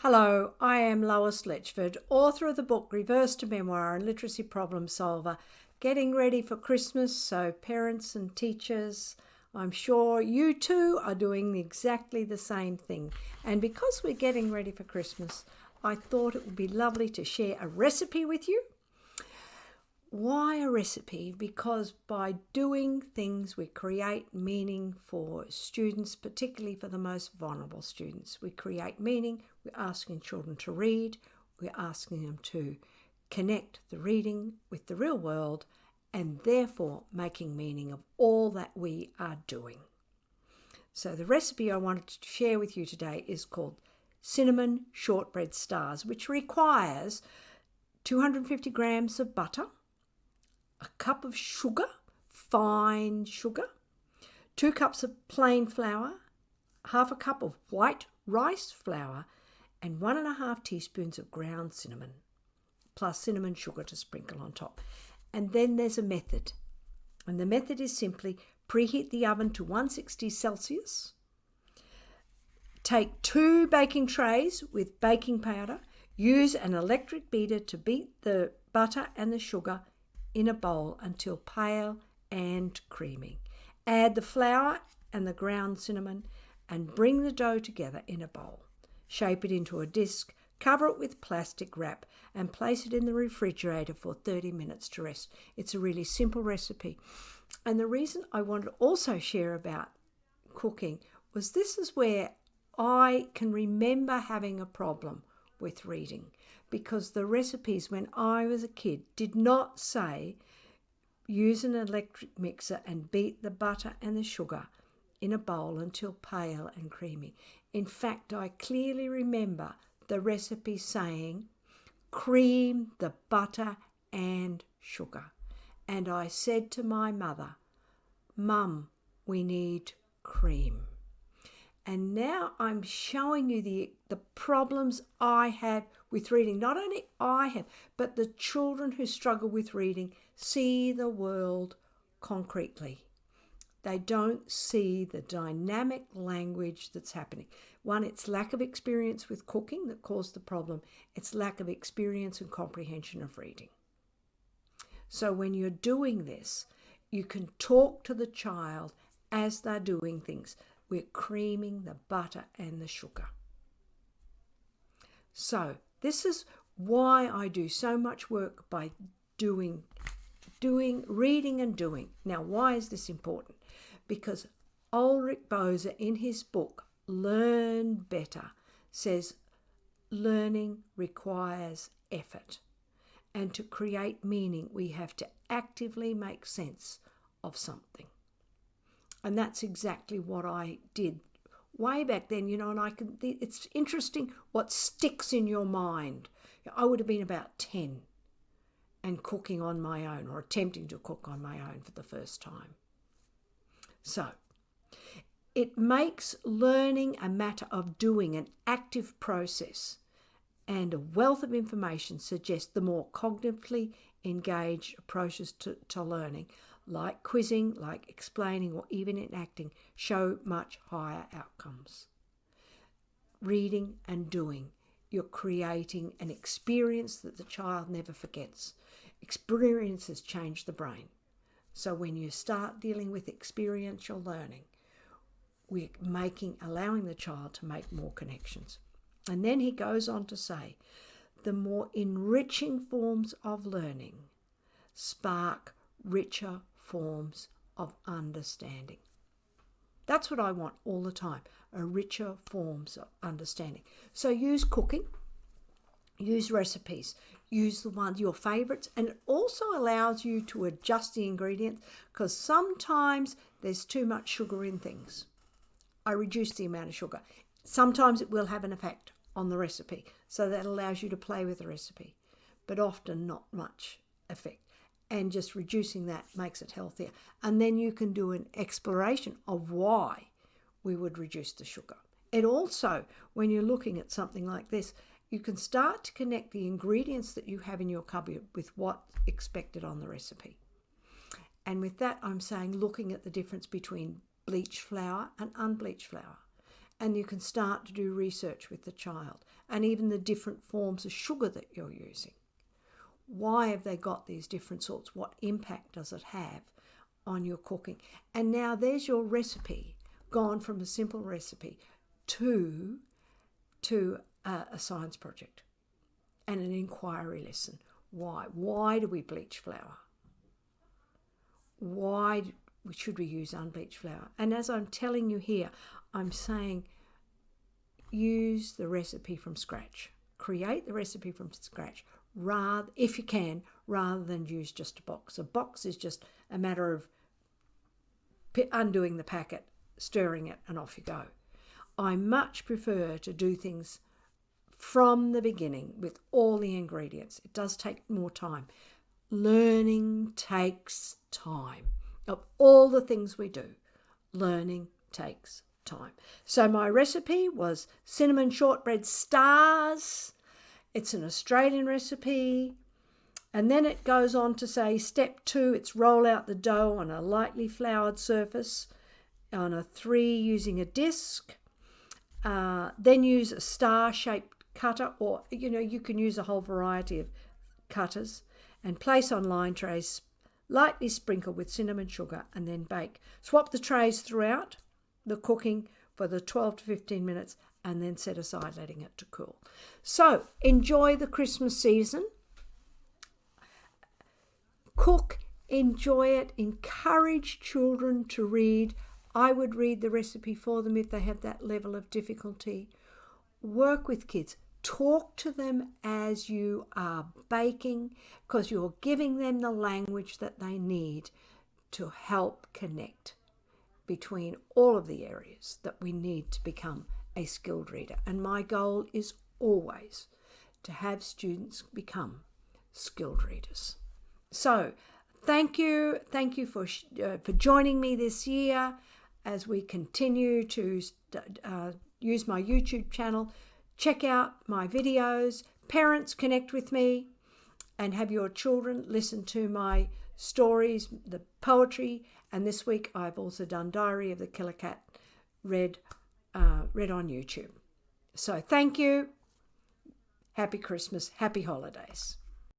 Hello, I am Lois Letchford, author of the book Reverse to Memoir and Literacy Problem Solver. Getting ready for Christmas, so parents and teachers, I'm sure you too are doing exactly the same thing. And because we're getting ready for Christmas, I thought it would be lovely to share a recipe with you. Why a recipe? Because by doing things we create meaning for students, particularly for the most vulnerable students. We create meaning, we're asking children to read, we're asking them to connect the reading with the real world, and therefore making meaning of all that we are doing. So the recipe I wanted to share with you today is called Cinnamon Shortbread Stars, which requires 250 grams of butter, a cup of sugar, fine sugar, 2 cups of plain flour, half a cup of white rice flour, and 1.5 teaspoons of ground cinnamon, plus cinnamon sugar to sprinkle on top. And then there's a method. And the method is simply preheat the oven to 160 Celsius. Take 2 baking trays with baking powder. Use an electric beater to beat the butter and the sugar in a bowl until pale and creamy. Add the flour and the ground cinnamon and bring the dough together in a bowl. Shape it into a disc, cover it with plastic wrap and place it in the refrigerator for 30 minutes to rest. It's a really simple recipe. And the reason I wanted to also share about cooking was this is where I can remember having a problem with reading, because the recipes when I was a kid did not say use an electric mixer and beat the butter and the sugar in a bowl until pale and creamy. In fact, I clearly remember the recipe saying cream the butter and sugar. And I said to my mother, "Mum, we need cream." And now I'm showing you the problems I have with reading. Not only I have, but the children who struggle with reading see the world concretely. They don't see the dynamic language that's happening. One, it's lack of experience with cooking that caused the problem. It's lack of experience and comprehension of reading. So when you're doing this, you can talk to the child as they're doing things. We're creaming the butter and the sugar. So this is why I do so much work by doing, reading and doing. Now, why is this important? Because Ulrich Boser in his book, Learn Better, says learning requires effort. And to create meaning, we have to actively make sense of something. And that's exactly what I did way back then, and it's interesting what sticks in your mind. I would have been about 10 and cooking on my own, or attempting to cook on my own for the first time. So it makes learning a matter of doing, an active process, and a wealth of information suggests the more cognitively engaged approaches to learning, like quizzing, like explaining, or even enacting, show much higher outcomes. Reading and doing, you're creating an experience that the child never forgets. Experiences change the brain. So when you start dealing with experiential learning, we're allowing the child to make more connections. And then he goes on to say, the more enriching forms of learning spark richer forms of understanding. That's what I want all the time, a richer forms of understanding. So use cooking, use recipes, use your favorites, and it also allows you to adjust the ingredients, because sometimes there's too much sugar in things. I reduce the amount of sugar. Sometimes it will have an effect on the recipe, so that allows you to play with the recipe, but often not much effect. And just reducing that makes it healthier. And then you can do an exploration of why we would reduce the sugar. It also, when you're looking at something like this, you can start to connect the ingredients that you have in your cupboard with what's expected on the recipe. And with that, I'm saying looking at the difference between bleached flour and unbleached flour. and you can start to do research with the child, and even the different forms of sugar that you're using. Why have they got these different sorts? What impact does it have on your cooking? And now there's your recipe, gone from a simple recipe to a science project and an inquiry lesson. Why? Why do we bleach flour? Why should we use unbleached flour? And as I'm telling you here, I'm saying use the recipe from scratch. Create the recipe from scratch, if you can, rather than use just a box. A box is just a matter of undoing the packet, stirring it, and off you go. I much prefer to do things from the beginning with all the ingredients. It does take more time. Learning takes time. Of all the things we do, learning takes time. So my recipe was cinnamon shortbread stars. It's an Australian recipe. And then it goes on to say, step 2, it's roll out the dough on a lightly floured surface on a 3 using a disc. Then use a star-shaped cutter, or you can use a whole variety of cutters, and place on line trays, lightly sprinkle with cinnamon sugar, and then bake. Swap the trays throughout the cooking for the 12 to 15 minutes, and then set aside, letting it to cool. So enjoy the Christmas season. Cook, enjoy it, encourage children to read. I would read the recipe for them if they have that level of difficulty. Work with kids. Talk to them as you are baking, because you're giving them the language that they need to help connect between all of the areas that we need to become a skilled reader. And my goal is always to have students become skilled readers. So thank you for joining me this year as we continue to use my YouTube channel. Check out my videos. Parents, connect with me and have your children listen to my stories, the poetry. And this week I've also done Diary of the Killer Cat, read on YouTube. So thank you. Happy Christmas. Happy holidays.